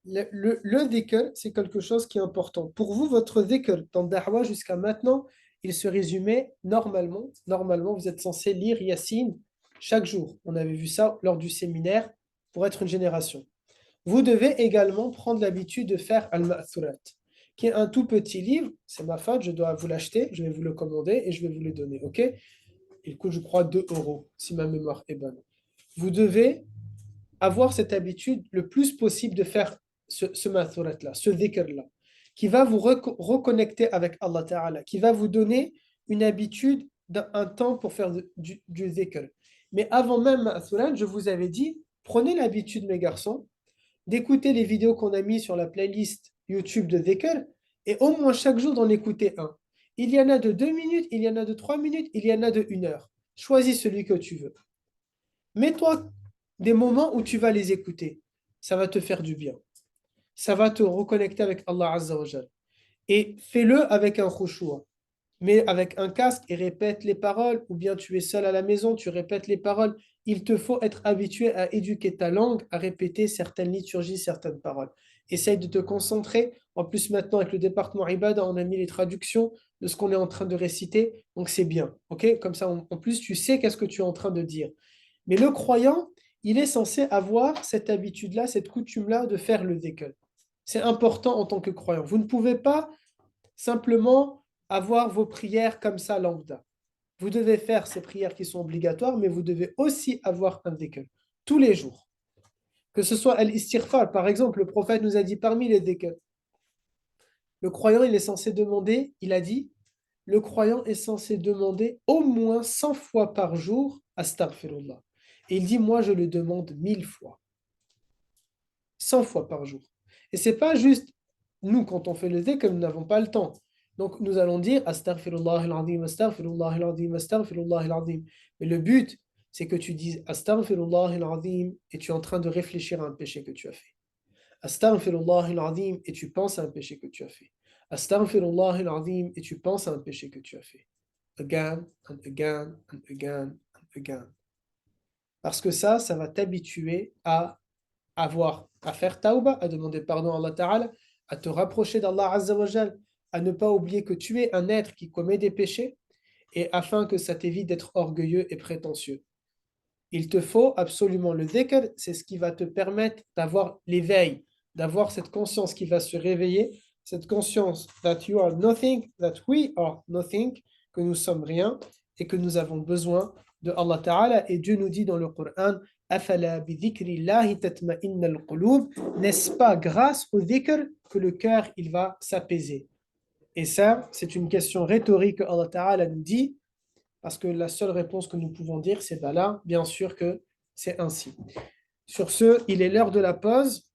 le dhikr, c'est quelque chose qui est important. Pour vous, votre dhikr dans Da'wah jusqu'à maintenant, il se résumait normalement, vous êtes censé lire Yassine chaque jour. On avait vu ça lors du séminaire pour être une génération. Vous devez également prendre l'habitude de faire Al-Ma'thurat, qui est un tout petit livre. C'est ma faute, je dois vous l'acheter, je vais vous le commander et je vais vous le donner. Ok? Il coûte, je crois, 2 euros, si ma mémoire est bonne. Vous devez avoir cette habitude le plus possible de faire ce mathurat-là, ce dhikr-là, qui va vous reconnecter avec Allah Ta'ala, qui va vous donner une habitude d'un temps pour faire du dhikr. Mais avant même mathurat, je vous avais dit, prenez l'habitude, mes garçons, d'écouter les vidéos qu'on a mis sur la playlist YouTube de dhikr, et au moins chaque jour d'en écouter un. Il y en a de 2 minutes, il y en a de 3 minutes, il y en a de 1 heure. Choisis celui que tu veux. Mets-toi des moments où tu vas les écouter. Ça va te faire du bien. Ça va te reconnecter avec Allah Azza wa Jal. Et fais-le avec un khushu'. Mais avec un casque et répète les paroles, ou bien tu es seul à la maison, tu répètes les paroles. Il te faut être habitué à éduquer ta langue, à répéter certaines liturgies, certaines paroles. Essaye de te concentrer. En plus, maintenant, avec le département Ibada, on a mis les traductions de ce qu'on est en train de réciter. Donc, c'est bien. Ok? Comme ça, en plus, tu sais qu'est-ce que tu es en train de dire. Mais le croyant, il est censé avoir cette habitude-là, cette coutume-là de faire le dhikr. C'est important en tant que croyant. Vous ne pouvez pas simplement avoir vos prières comme ça lambda. Vous devez faire ces prières qui sont obligatoires, mais vous devez aussi avoir un dhikr tous les jours. Que ce soit al-istighfar, par exemple, le prophète nous a dit parmi les dhikr, le croyant, il est censé demander, il a dit, le croyant est censé demander au moins 100 fois par jour astaghfirullah. Et il dit, moi, je le demande 1000 fois, 100 fois par jour. Et c'est pas juste nous, quand on fait le dhikr, nous n'avons pas le temps. Donc, nous allons dire astaghfirullah al-azim, astaghfirullah al-azim, astaghfirullah al-azim. Mais le but, c'est que tu dises astaghfirullah al-azim et tu es en train de réfléchir à un péché que tu as fait. Astaghfirullah al-azim et tu penses à un péché que tu as fait. Astaghfirullah al-azim et tu penses à un péché que tu as fait. Again and again and again and again. Parce que ça va t'habituer à à faire tauba, à demander pardon à Allah Ta'ala, à te rapprocher d'Allah Azza wa Jal, à ne pas oublier que tu es un être qui commet des péchés et afin que ça t'évite d'être orgueilleux et prétentieux. Il te faut absolument le dhikr, c'est ce qui va te permettre d'avoir l'éveil, d'avoir cette conscience qui va se réveiller, cette conscience that you are nothing, that we are nothing, que nous sommes rien et que nous avons besoin de Allah Ta'ala. Et Dieu nous dit dans le Coran, Afala bi dhikrillahi tatma'innal qulub, n'est-ce pas grâce au dhikr que le cœur il va s'apaiser? Et ça, c'est une question rhétorique que Allah Ta'ala nous dit, parce que la seule réponse que nous pouvons dire, c'est bah là, bien sûr que c'est ainsi. Sur ce, il est l'heure de la pause.